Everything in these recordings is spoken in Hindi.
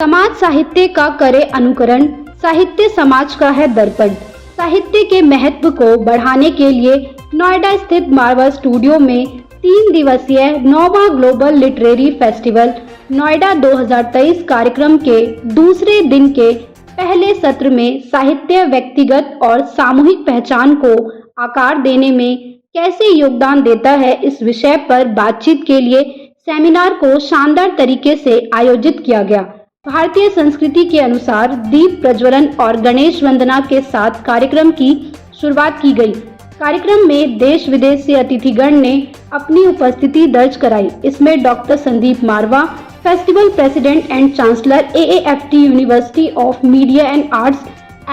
समाज साहित्य का करे अनुकरण, साहित्य समाज का है दर्पण। साहित्य के महत्व को बढ़ाने के लिए नोएडा स्थित मार्वा स्टूडियो में 3 दिवसीय 9वां ग्लोबल लिटरेरी फेस्टिवल नोएडा 2023 कार्यक्रम के दूसरे दिन के पहले सत्र में साहित्य व्यक्तिगत और सामूहिक पहचान को आकार देने में कैसे योगदान देता है, इस विषय पर बातचीत के लिए सेमिनार को शानदार तरीके से आयोजित किया गया। भारतीय संस्कृति के अनुसार दीप प्रज्वलन और गणेश वंदना के साथ कार्यक्रम की शुरुआत की गई। कार्यक्रम में देश विदेश से अतिथिगण ने अपनी उपस्थिति दर्ज कराई। इसमें doctor Sandeep Marwah, festival president and chancellor AAFT university of media and arts,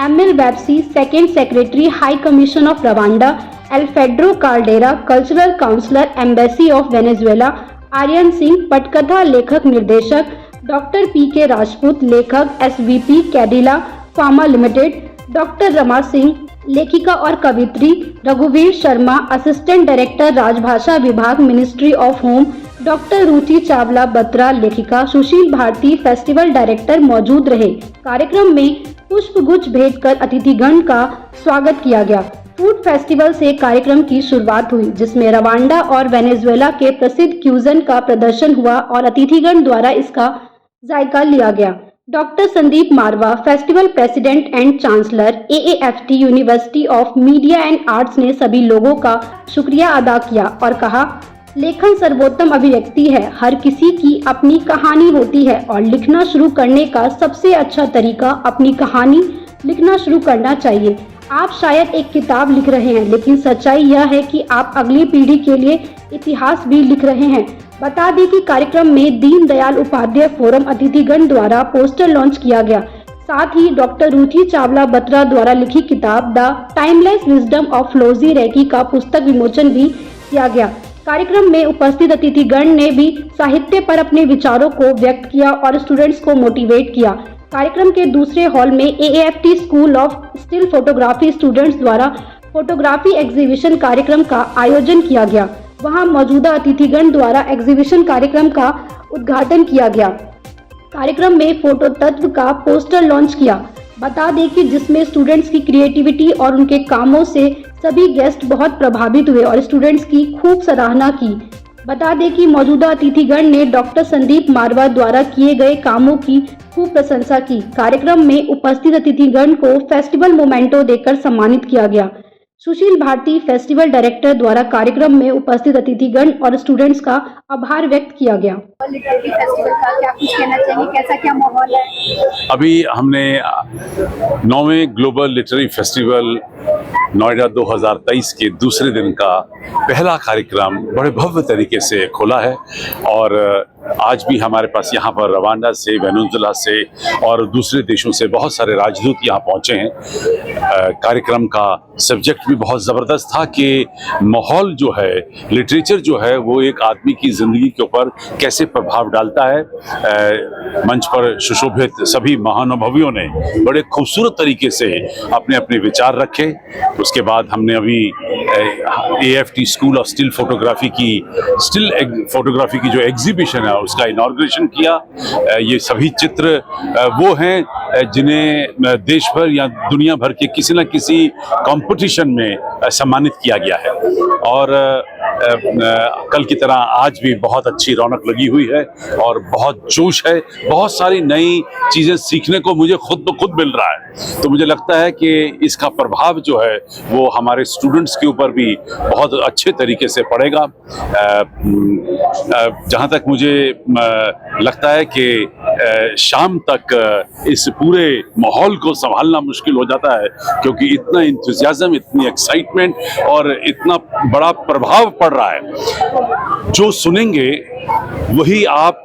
Emile वेब्सी, second secretary high commission of Rwanda, Alfredo Cardera, cultural counsellor, embassy of Venezuela, Aryan Singh, पटकथा लेखक निर्देशक, डॉक्टर PK राजपूत, लेखक SVP Cadila pharma limited, doctor Rama Singh, लेखिका और कवित्री, रघुवीर शर्मा, असिस्टेंट डायरेक्टर राजभाषा विभाग, ministry of home, doctor Ruchi Chawla Batra, लेखिका, सुशील भारती, फेस्टिवल डायरेक्टर मौजूद रहे। कार्यक्रम में पुष्पगुच्छ भेंट कर अतिथिगण का स्वागत किया गया। फूड फेस्टिवल से कार्यक्रम की शुरुआत हुई, जिसमें रवांडा और वेनेजुएला के प्रसिद्ध क्यूजन का प्रदर्शन हुआ और अतिथिगण द्वारा इसका जायका लिया गया। Doctor Sandeep Marwah, festival president and chancellor AAFT university of media and arts ने सभी लोगों का शुक्रिया अदा किया और कहा, लेखन सर्वोत्तम अभिव्यक्ति है। हर किसी की अपनी कहानी होती है और लिखना शुरू करने का सबसे अच्छा तरीका अपनी कहानी लिखना शुरू करना चाहिए। आप शायद एक किताब लिख रहे हैं, लेकिन सच्चाई यह है कि आप अगली पीढ़ी के लिए इतिहास भी लिख रहे हैं। बता दें कि कार्यक्रम में दीनदयाल उपाध्याय फोरम अतिथिगण द्वारा पोस्टर लॉन्च किया गया। साथ ही डॉक्टर रुचि चावला बत्रा द्वारा लिखी किताब द टाइमलेस विजडम ऑफ लोजी रेकी का पुस्तक विमोचन भी किया गया। कार्यक्रम में उपस्थित अतिथिगण ने भी साहित्य पर अपने विचारों को व्यक्त किया और स्टूडेंट्स को मोटिवेट किया। कार्यक्रम के दूसरे हॉल में AAFT school of still photography students द्वारा फोटोग्राफी एग्जीबिशन कार्यक्रम का आयोजन किया गया। वहां मौजूदा अतिथिगण द्वारा एग्जीबिशन कार्यक्रम का उद्घाटन किया गया। कार्यक्रम में फोटो तत्व का पोस्टर लॉन्च किया। बता दें कि जिसमें स्टूडेंट्स की क्रिएटिविटी और उनके कामों से सभी गेस्ट बहुत प्रभावित हुए और स्टूडेंट्स की खूब सराहना की। बता दें कि मौजूदा अतिथिगण ने डॉक्टर संदीप मारवा द्वारा किए गए कामों की खूब प्रशंसा की। कार्यक्रम में उपस्थित अतिथिगण को फेस्टिवल मोमेंटो देकर सम्मानित किया गया। सुशील भारती, फेस्टिवल डायरेक्टर द्वारा कार्यक्रम में उपस्थित अतिथिगण और स्टूडेंट्स का आभार व्यक्त किया गया। लिटरेरी फेस्टिवल का क्या कुछ कहना चाहिए, कैसा क्या माहौल है? अभी हमने 9वें ग्लोबल लिटरेरी फेस्टिवल नोएडा 2023 के दूसरे दिन का पहला कार्यक्रम बड़े भव्य तरीके से खोला है और आज भी हमारे पास यहाँ पर रवांडा से, वेनेजुएला से और दूसरे देशों से बहुत सारे राजदूत यहाँ पहुँचे हैं। कार्यक्रम का सब्जेक्ट भी बहुत ज़बरदस्त था कि माहौल जो है, लिटरेचर जो है वो एक आदमी की ज़िंदगी के ऊपर कैसे प्रभाव डालता है। मंच पर सुशोभित सभी महानुभवियों ने बड़े खूबसूरत तरीके से अपने अपने विचार रखे। उसके बाद हमने अभी AAFT school of still photography की जो एग्जीबिशन है उसका इनॉग्रेशन किया। ये सभी चित्र वो हैं जिन्हें देश भर या दुनिया भर के किसी न किसी कंपटीशन में सम्मानित किया गया है और कल की तरह आज भी बहुत अच्छी रौनक लगी हुई है और बहुत जोश है। बहुत सारी नई चीज़ें सीखने को मुझे खुद मिल रहा है। तो मुझे लगता है कि इसका प्रभाव जो है वो हमारे स्टूडेंट्स के ऊपर भी बहुत अच्छे तरीके से पड़ेगा। जहाँ तक मुझे लगता है कि शाम तक इस पूरे माहौल को संभालना मुश्किल हो जाता है, क्योंकि इतना इंथुसियाज्म, इतनी एक्साइटमेंट और इतना बड़ा प्रभाव पड़ रहा है। जो सुनेंगे वही आप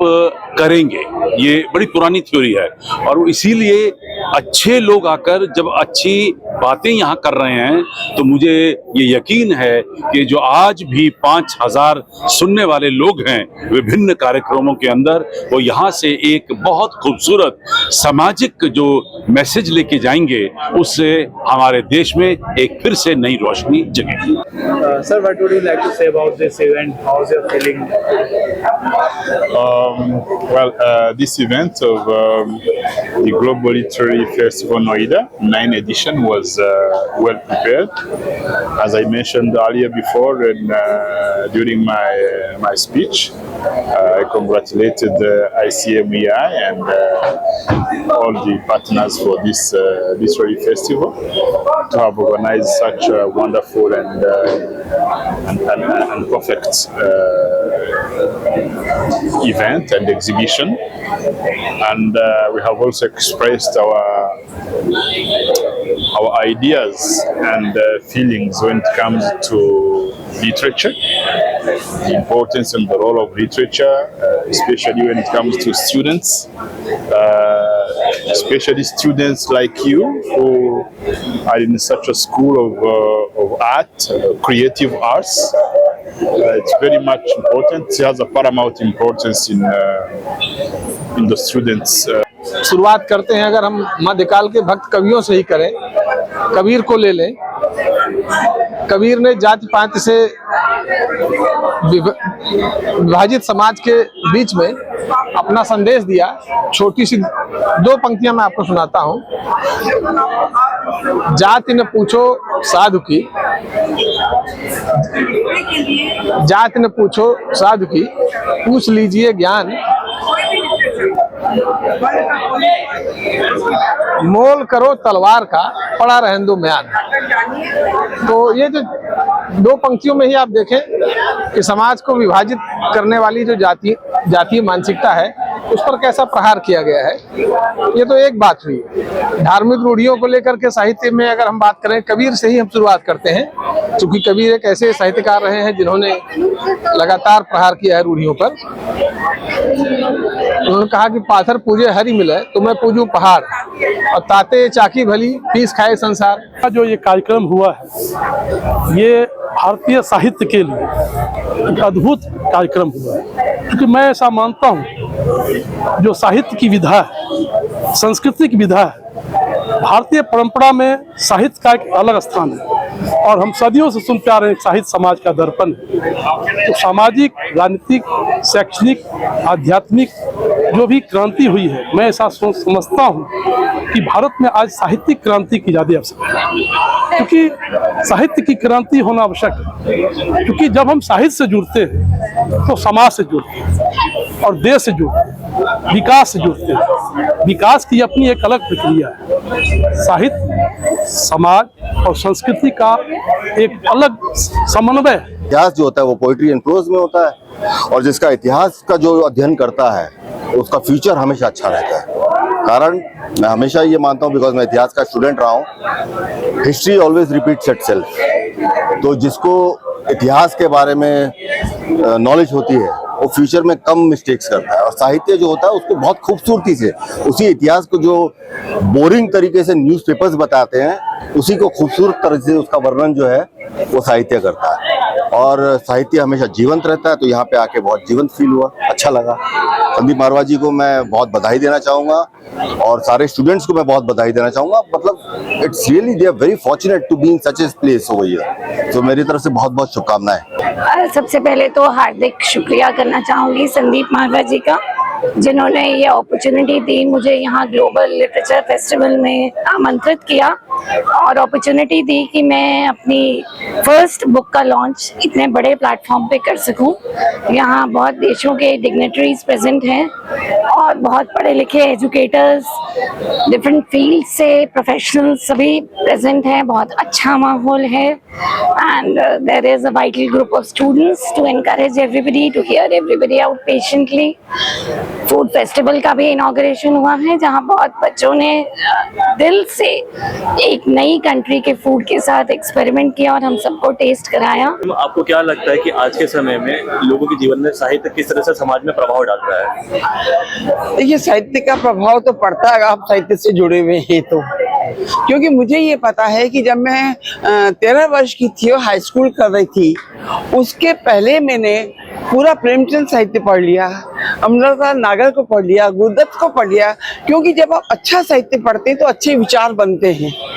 करेंगे, ये बड़ी पुरानी थ्योरी है और इसीलिए अच्छे लोग आकर जब अच्छी बातें यहाँ कर रहे हैं तो मुझे ये यकीन है कि जो आज भी 5,000 सुनने वाले लोग हैं विभिन्न कार्यक्रमों के अंदर, वो यहाँ से एक बहुत खूबसूरत सामाजिक जो मैसेज लेके जाएंगे, उससे हमारे देश में एक फिर से Nai Roshni जगेगी। Sir, what would you like to say about this event? How's your feeling? This event of the Global Literary Festival Noida 9th edition was well prepared. As I mentioned earlier before and during my speech, I congratulated ICMEI and all the partners for this literary festival to have organized such a wonderful and perfect event and exhibition. And we have also expressed our ideas and feelings when it comes to literature, the importance and the role of literature, especially when it comes to students, especially students like you who are in such a school of art, creative arts. It's very much important. It has a paramount importance in the students. शुरुआत करते हैं, अगर हम मध्यकाल के भक्त कवियों से ही करें, कबीर को ले लें। कबीर ने जाति पाति से विभाजित समाज के बीच में अपना संदेश दिया। छोटी सी 2 पंक्तियां मैं आपको सुनाता हूं। जाति न पूछो साधु की, जाति न पूछो साधु की, पूछ लीजिए ज्ञान। मोल करो तलवार का, पड़ा रहने दो म्यान। तो ये जो 2 पंक्तियों में ही आप देखें कि समाज को विभाजित करने वाली जो जातीय मानसिकता है, उस पर कैसा प्रहार किया गया है। ये तो एक बात हुई। धार्मिक रूढ़ियों को लेकर के साहित्य में अगर हम बात करें, कबीर से ही हम शुरुआत करते हैं, क्योंकि कबीर एक ऐसे साहित्यकार रहे हैं जिन्होंने लगातार प्रहार किया है रूढ़ियों पर। उन्होंने कहा कि पाथर पूजे हरि मिले तो मैं पूजूं पहाड़, और ताते चाकी भली पीस खाए संसार। जो ये कार्यक्रम हुआ है, ये भारतीय साहित्य के लिए एक अद्भुत कार्यक्रम हुआ है, क्योंकि मैं ऐसा मानता हूँ जो साहित्य की विधा है, संस्कृति की विधा है, भारतीय परंपरा में साहित्य का एक अलग स्थान है। और हम सदियों से सुनते आ रहे हैं साहित्य समाज का दर्पण है। तो सामाजिक, राजनीतिक, शैक्षणिक, आध्यात्मिक जो भी क्रांति हुई है, मैं ऐसा समझता हूँ कि भारत में आज साहित्यिक क्रांति की ज़्यादा आवश्यकता है, क्योंकि साहित्य की क्रांति होना आवश्यक है। क्योंकि जब हम साहित्य से जुड़ते हैं तो समाज से जुड़ते हैं और देश से जुड़ते हैं, विकास से जुड़ते हैं। विकास की अपनी एक अलग प्रक्रिया है। साहित्य, समाज और संस्कृति का एक अलग समन्वय है। इतिहास जो होता है वो पोइट्री एंड प्रोज में होता है, और जिसका इतिहास का जो अध्ययन करता है उसका फ्यूचर हमेशा अच्छा रहता है। कारण मैं हमेशा ये मानता हूँ, बिकॉज मैं इतिहास का स्टूडेंट रहा हूँ, हिस्ट्री ऑलवेज रिपीट्स इटसेल्फ। तो जिसको इतिहास के बारे में नॉलेज होती है वो फ्यूचर में कम मिस्टेक्स करता है। और साहित्य जो होता है उसको बहुत खूबसूरती से, उसी इतिहास को जो बोरिंग तरीके से न्यूज़पेपर्स बताते हैं, उसी को खूबसूरत तरह से उसका वर्णन जो है वो साहित्य करता है। और साहित्य हमेशा जीवंत रहता है। तो यहाँ पे आके बहुत जीवंत फील हुआ, अच्छा लगा। संदीप मारवा जी को मैं बहुत बधाई देना चाहूँगा और सारे स्टूडेंट्स को मैं बहुत बधाई देना चाहूँगा। मतलब it's really they are very fortunate to be in such a place over here. तो मेरी तरफ से बहुत बहुत शुभकामनाएं। सबसे पहले तो हार्दिक शुक्रिया करना चाहूँगी संदीप मारवा जी का, जिन्होंने ये अपॉर्चुनिटी दी मुझे यहाँ ग्लोबल लिटरेचर फेस्टिवल में आमंत्रित किया और अपॉर्चुनिटी दी कि मैं अपनी फर्स्ट बुक का लॉन्च इतने बड़े प्लेटफॉर्म पे कर सकूं। यहाँ बहुत देशों के डिग्नेटरीज प्रेजेंट हैं और बहुत पढ़े लिखे एजुकेटर्स, डिफरेंट फील्ड से प्रोफेशनल्स सभी प्रेजेंट हैं। बहुत अच्छा माहौल है and there is a vital group of students to encourage everybody, to hear everybody out patiently. Food festival का भी इनॉग्रेशन हुआ है, जहां बहुत बच्चों ने दिल से एक नई कंट्री के फूड के साथ एक्सपेरिमेंट किया और हम सबको टेस्ट कराया। आपको क्या लगता है कि आज के समय में लोगों के जीवन में साहित्य किस तरह से समाज में प्रभाव डाल रहा है? देखिए, साहित्य का प्रभाव तो पड़ता है, आप साहित्य से जुड़े हुए हैं तो। क्योंकि मुझे ये पता है कि जब मैं 13 वर्ष की थी और हाई स्कूल कर रही थी, उसके पहले मैंने पूरा प्रेमचंद साहित्य पढ़ लिया, अमृता नागर को पढ़ लिया, गुरुदत्त को पढ़ लिया। क्योंकि जब आप अच्छा साहित्य पढ़ते हैं तो अच्छे विचार बनते हैं।